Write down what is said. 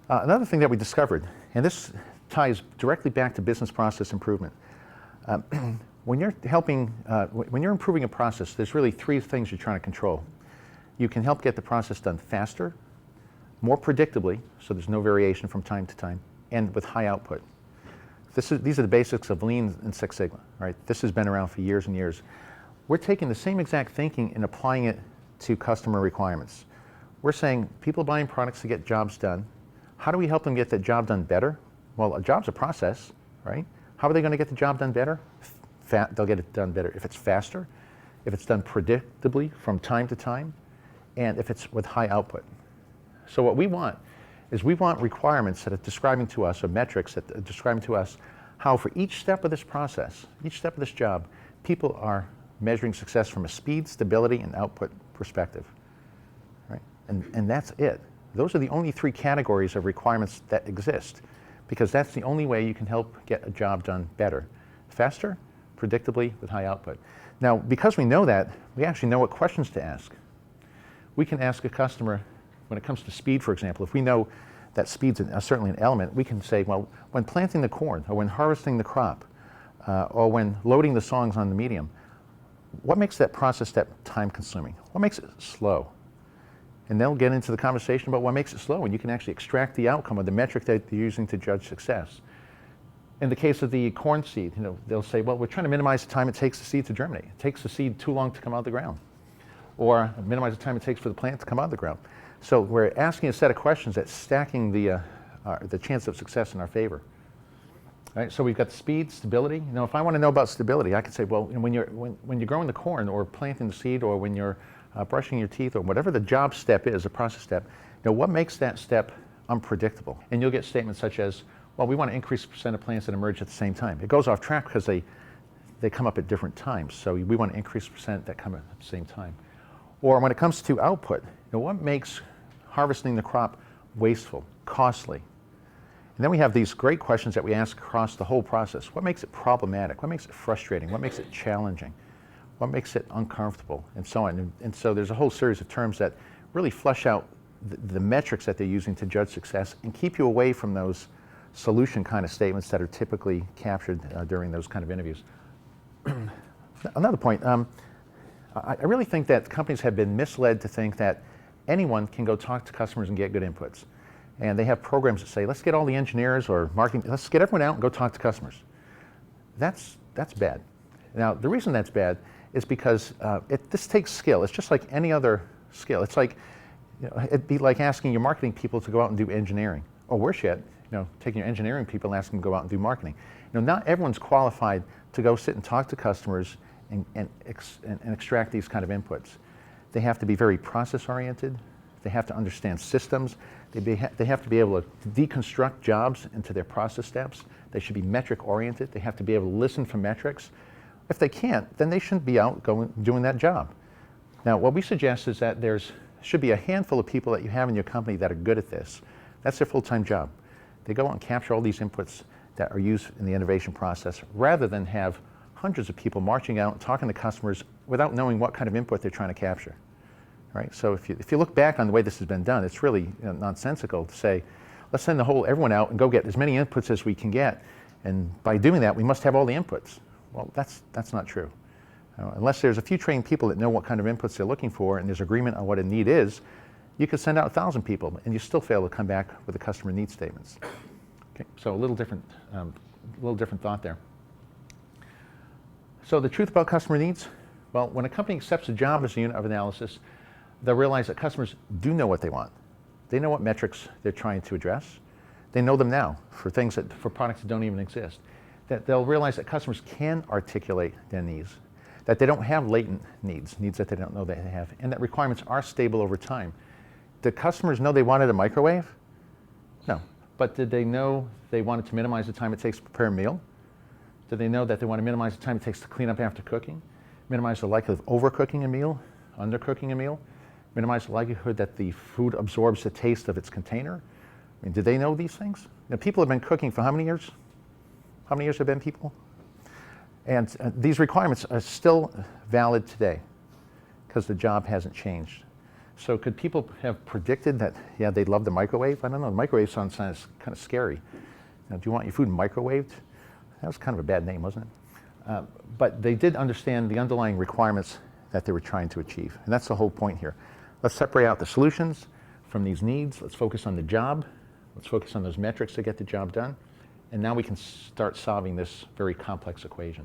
Another thing that we discovered, and this ties directly back to business process improvement. When you're when you're improving a process, there's really three things you're trying to control. You can help get the process done faster, more predictably, so there's no variation from time to time, and with high output. These are the basics of Lean and Six Sigma, right? This has been around for years and years. We're taking the same exact thinking and applying it to customer requirements. We're saying people buying products to get jobs done. How do we help them get the job done better? Well, a job's a process, right? How are they going to get the job done better? They'll get it done better if it's faster, if it's done predictably from time to time, and if it's with high output. So what we want is we want requirements that are describing to us, or metrics that are describing to us how for each step of this process, each step of this job, people are measuring success from a speed, stability, and output perspective, right? And that's it. Those are the only three categories of requirements that exist, because that's the only way you can help get a job done better, faster, predictably, with high output. Now, because we know that, we actually know what questions to ask. We can ask a customer, when it comes to speed, for example, if we know that speed's certainly an element, we can say, well, when planting the corn, or when harvesting the crop, or when loading the songs on the medium, what makes that process step time-consuming? What makes it slow? And they'll get into the conversation about what makes it slow, and you can actually extract the outcome of the metric that they're using to judge success. In the case of the corn seed, they'll say, well, we're trying to minimize the time it takes the seed to germinate. It takes the seed too long to come out of the ground. Or minimize the time it takes for the plant to come out of the ground. So we're asking a set of questions that's stacking the chance of success in our favor. Right? So we've got speed, stability. If I want to know about stability, I can say, well, when you're growing the corn or planting the seed, or when you're brushing your teeth, or whatever the job step is, a process step, what makes that step unpredictable? And you'll get statements such as, well, we want to increase the percent of plants that emerge at the same time. It goes off track because they come up at different times. So we want to increase the percent that come at the same time. Or when it comes to output, what makes harvesting the crop wasteful, costly? And then we have these great questions that we ask across the whole process. What makes it problematic? What makes it frustrating? What makes it challenging? What makes it uncomfortable? And so on. And so there's a whole series of terms that really flesh out the metrics that they're using to judge success and keep you away from those solution kind of statements that are typically captured during those kind of interviews. Another point, I really think that companies have been misled to think that anyone can go talk to customers and get good inputs. And they have programs that say, let's get all the engineers or marketing, let's get everyone out and go talk to customers. That's bad. Now, the reason that's bad is because this takes skill. It's just like any other skill. It's like, it'd be like asking your marketing people to go out and do engineering. Or worse yet, taking your engineering people and asking them to go out and do marketing. Not everyone's qualified to go sit and talk to customers and extract these kind of inputs. They have to be very process-oriented. They have to understand systems. They have to be able to deconstruct jobs into their process steps. They should be metric-oriented. They have to be able to listen for metrics. If they can't, then they shouldn't be out doing that job. Now, what we suggest is that there should be a handful of people that you have in your company that are good at this. That's their full-time job. They go out and capture all these inputs that are used in the innovation process, rather than have hundreds of people marching out and talking to customers without knowing what kind of input they're trying to capture. Right? So if you look back on the way this has been done, it's really nonsensical to say, let's send everyone out and go get as many inputs as we can get, and by doing that, we must have all the inputs. Well, that's not true. Unless there's a few trained people that know what kind of inputs they're looking for, and there's agreement on what a need is, you could send out 1,000 people, and you still fail to come back with the customer needs statements. Okay, so a little different thought there. So the truth about customer needs? Well, when a company accepts a job as a unit of analysis, they'll realize that customers do know what they want. They know what metrics they're trying to address. They know them now for products that don't even exist. That they'll realize that customers can articulate their needs, that they don't have latent needs that they don't know they have, and that requirements are stable over time. Did customers know they wanted a microwave? No. But did they know they wanted to minimize the time it takes to prepare a meal? Did they know that they want to minimize the time it takes to clean up after cooking? Minimize the likelihood of overcooking a meal, undercooking a meal? Minimize the likelihood that the food absorbs the taste of its container? I mean, did they know these things? People have been cooking for how many years? How many years have been people? And these requirements are still valid today because the job hasn't changed. So could people have predicted that, yeah, they'd love the microwave? I don't know. The microwave sounds kind of scary. Do you want your food microwaved? That was kind of a bad name, wasn't it? But they did understand the underlying requirements that they were trying to achieve. And that's the whole point here. Let's separate out the solutions from these needs. Let's focus on the job. Let's focus on those metrics to get the job done. And now we can start solving this very complex equation.